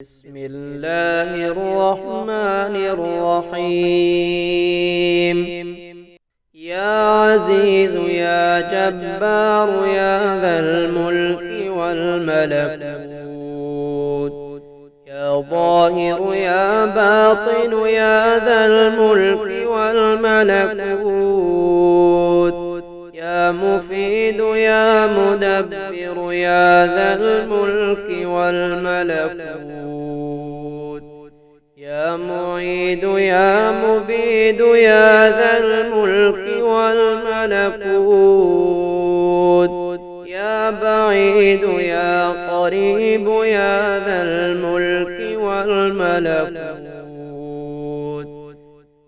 بسم الله الرحمن الرحيم. يا عزيز يا جبار يا ذا الملك والملكوت، يا ظاهر يا باطن يا ذا الملك والملكوت، يا مفيد يا مدبر يا ذا الملك والملكوت، يا معيد يا مبيد يا ذا الملك والملكوت، يا بعيد يا قريب يا ذا الملك والملكوت،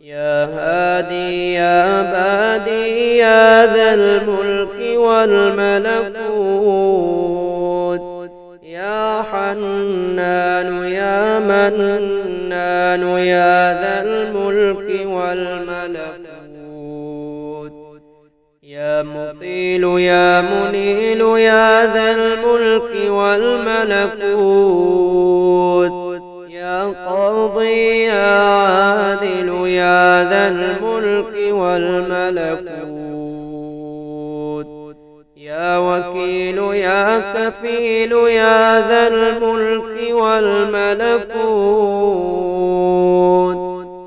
يا هادي يا بادي يا ذا الملك والملكوت، يا حنان يا منان يا ذا الملك والملكوت، يا مطيل يا منيل يا ذا الملك والملكوت، يا قاضي يا عادل يا ذا الملك والملكوت، يا وكيل يا كفيل يا ذا الملك والملكوت،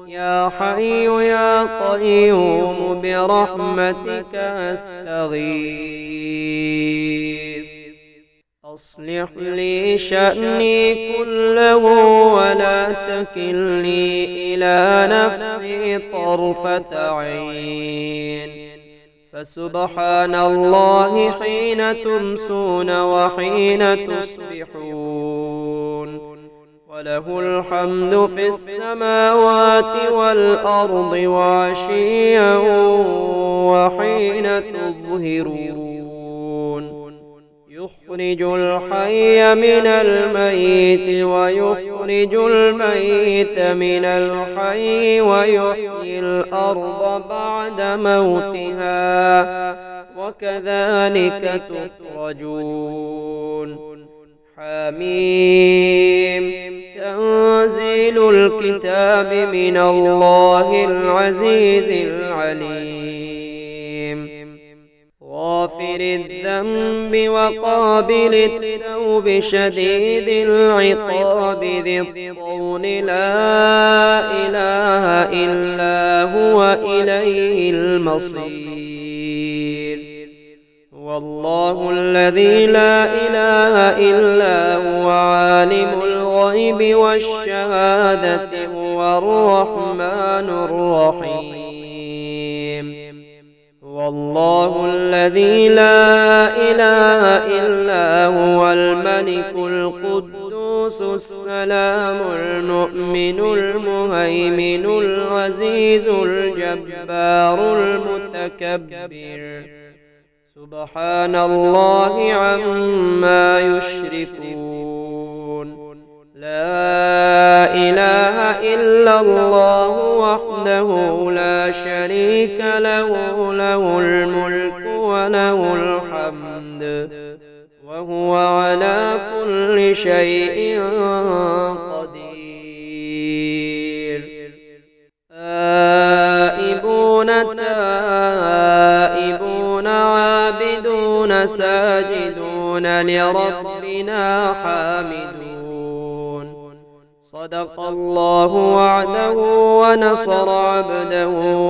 يا حي يا قيوم برحمتك أستغيث، أصلح لي شأني كله ولا تكلني إلى نفسي طرفة عين، فسبحان الله حين تمسون وحين تصبحون، وله الحمد في السماوات والأرض وعشيا وحين تظهرون، يخرج الحي من الميت ويخرج الميت من الحي ويحيي الأرض بعد موتها وكذلك تخرجون. حميم. تنزيل الكتاب من الله العزيز العليم، غافر الذنب وقابل التوب شديد العقاب ذي الطول لا إله إلا هو إليه المصير. والله الذي لا إله إلا هو عالم الغيب والشهادة هو الرحمن الرحيم. والله الذي لا إله إلا هو الملك القدوس السلام المؤمن المهيمن العزيز الجبار المتكبر، سبحان الله عما يشركون. لا إله إلا الله وحده لا شريك له، له الملك وله الحمد وهو على كل شيء قدير. آئبون تائبون عابدون ساجدون لربنا حامدون. صدق الله وعده ونصر عبده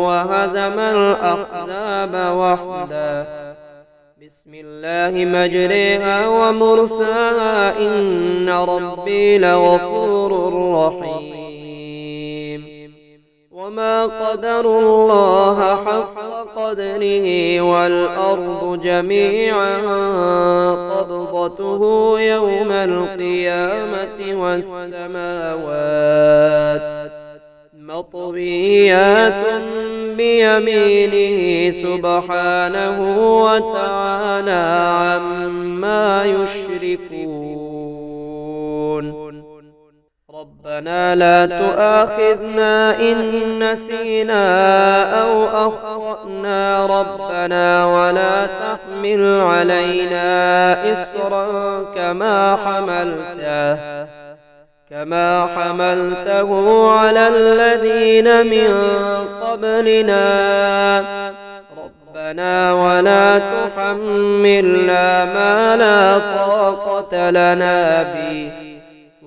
وهزم الأحزاب وحده. بسم الله مجريها ومرساها إن ربي لغفور رحيم. وما قدروا الله حق قدره والأرض جميعا قبضته يوم القيامة والسماوات مطويات بيمينه سبحانه وتعالى عما يشركون. ربنا لا تؤاخذنا إن نسينا أو أخطأنا ربنا ولا تحمل علينا إصرا كما حملته كما حملته على الذين من قبلنا ربنا ولا تحملنا ما لا طاقة لنا به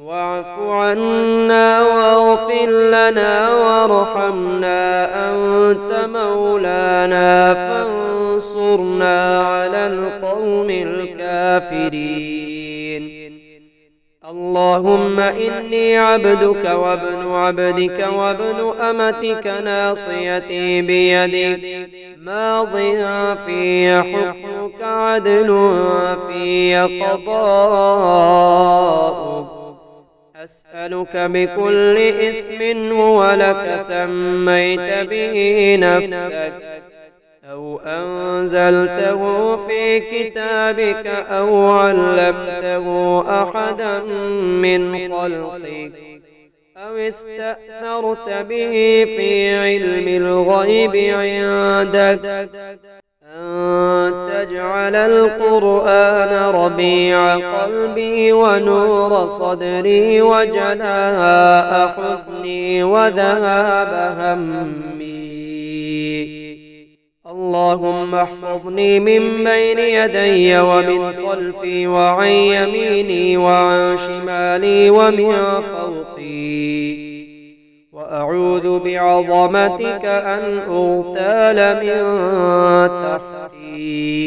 واعف عنا واغفر لنا وارحمنا أنت مولانا فانصرنا على القوم الكافرين. اللهم إني عبدك وابن عبدك وابن أمتك ناصيتي بيدك ماض في حكمك عدل في قضاؤك. أسألك بكل اسم هو لك سميت به نفسك أو أنزلته في كتابك أو علمته أحدا من خلقك أو استأثرت به في علم الغيب عندك أن تجعل القرآن ربيع قلبي ونور صدري وجلاء حزني وذهاب همي. اللهم احفظني من بين يدي ومن خلفي وعن يميني وعن شمالي ومن فوقي، وأعوذ بعظمتك أن أغتال من تحتي.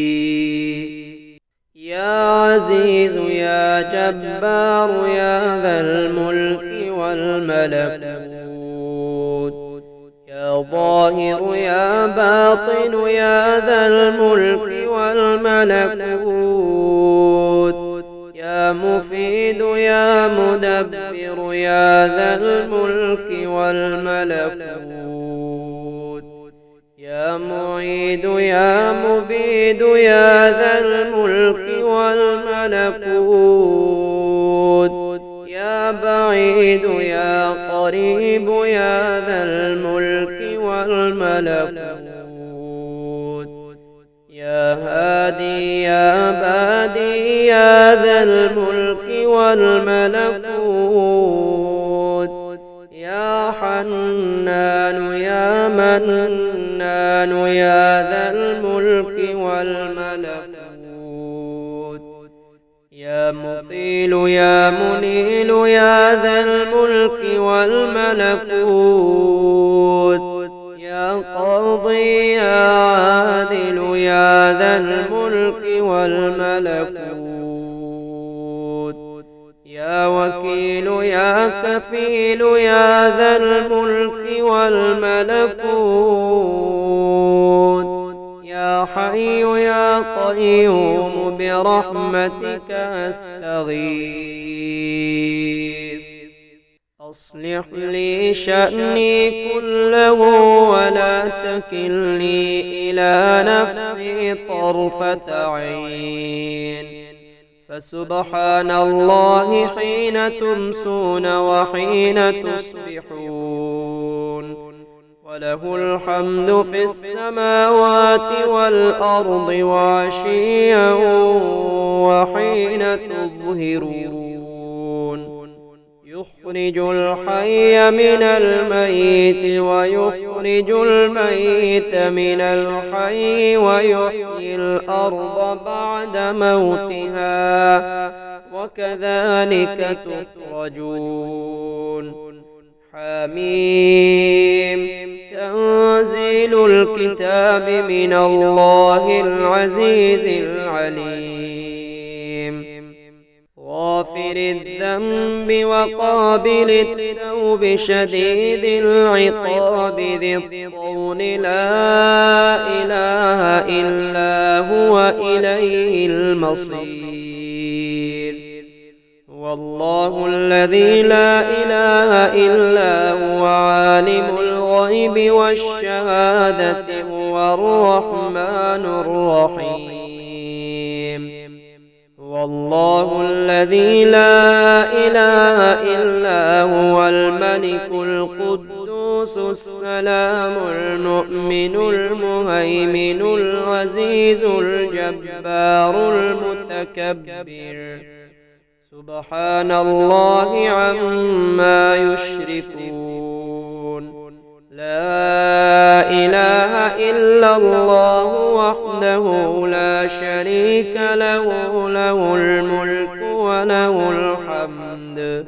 يا عزيز يا جبار يا ذا الملك والملكوت، يا ظاهر يا باطن يا ذا الملك والملكوت، يا مفيد يا مدبر يا ذا الملك والملكوت، يا معيد يا مبيد يا ذا الملك والملكوت، يا بعيد يا قريب يا ذا الملك والملكوت، يا هادي يا بادي يا ذا الملك والملكوت، يا حنان يا منان يا ذا الملك والملكوت، يا مطيل يا منيل يا ذا الملك والملكوت، يا قاضي يا عادل يا ذا الملك والملكوت، يا وكيل يا كفيل يا ذا الملك والملكوت، يا حي يا قيوم برحمتك أستغيث. أصلح لي شأني كله ولا تكلني إلى نفسي طرفة عين، فسبحان الله حين تمسون وحين تصبحون، وله الحمد في السماوات والأرض وعشيا وحين تظهرون. يخرج الحي من الميت ويخرج الميت من الحي ويحيي الأرض بعد موتها وكذلك تخرجون. حميم. تنزيل الكتاب من الله العزيز العليم. غافر الذنب وقابل التوب شديد العقاب ذي الطول لا إله إلا هو إليه المصير. والله الذي لا إله إلا هو عالم الغيب والشهادة هو الرحمن الرحيم. والله الذي لا إله إلا هو الملك القدوس السلام المؤمن المهيمن العزيز الجبار المتكبر. سبحان الله عما يشركون. لا إله إلا الله وحده لا شريك له، له الملك وله الحمد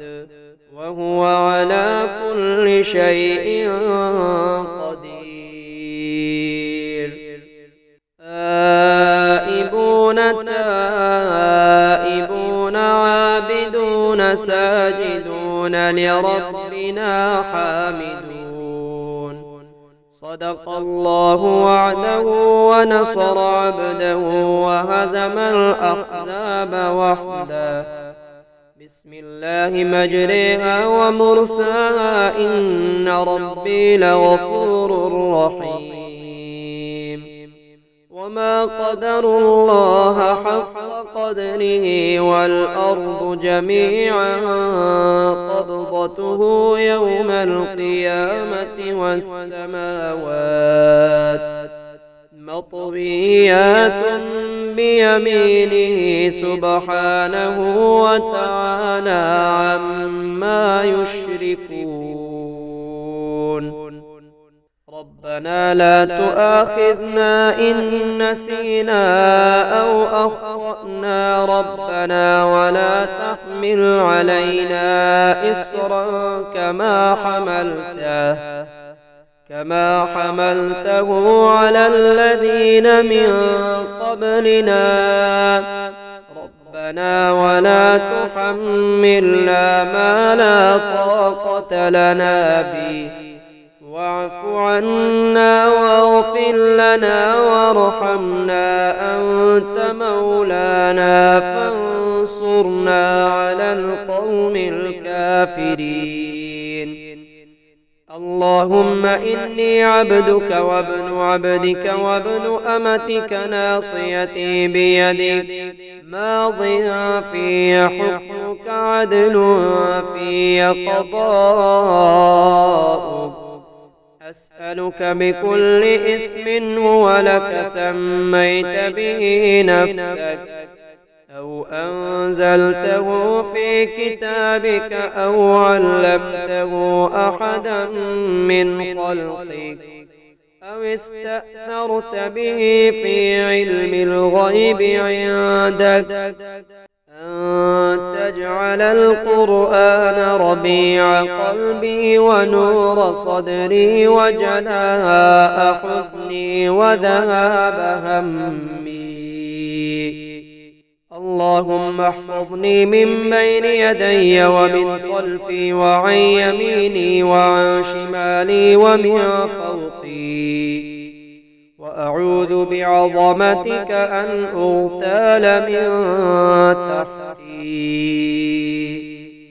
وهو على كل شيء قدير. آئبون تائبون عابدون ساجدون لربنا حامدون. صدق الله وعده ونصر عبده وهزم الأحزاب وحده. بسم الله مجريها ومرساها إن ربي لغفور رحيم. وما قدروا الله حق قدره والأرض جميعا قبضته يوم القيامة والسماوات مطويات بيمينه سبحانه وتعالى عما يشركون. ربنا لا تؤاخذنا إن نسينا أو أخطأنا ربنا ولا تحمل علينا إصرا كما حملته على الذين من قبلنا ربنا ولا تحملنا ما لا طاقة لنا به واعف عنا واغفر لنا وارحمنا أنت مولانا فانصرنا على القوم الكافرين. اللهم إني عبدك وابن عبدك وابن أمتك ناصيتي بيدك ماض في حكمك عدل في قضاؤك. أسألك بكل اسم هو لك سميت به نفسك أو أنزلته في كتابك أو علمته أحدا من خلقك أو استأثرت به في علم الغيب عندك أن تجعل القرآن ربيع قلبي ونور صدري وجلاء حزني وذهاب همي. اللهم احفظني من بين يدي ومن خلفي وعن يميني وعن شمالي ومن فوقي، وأعوذ بعظمتك أن أغتال من تحتي.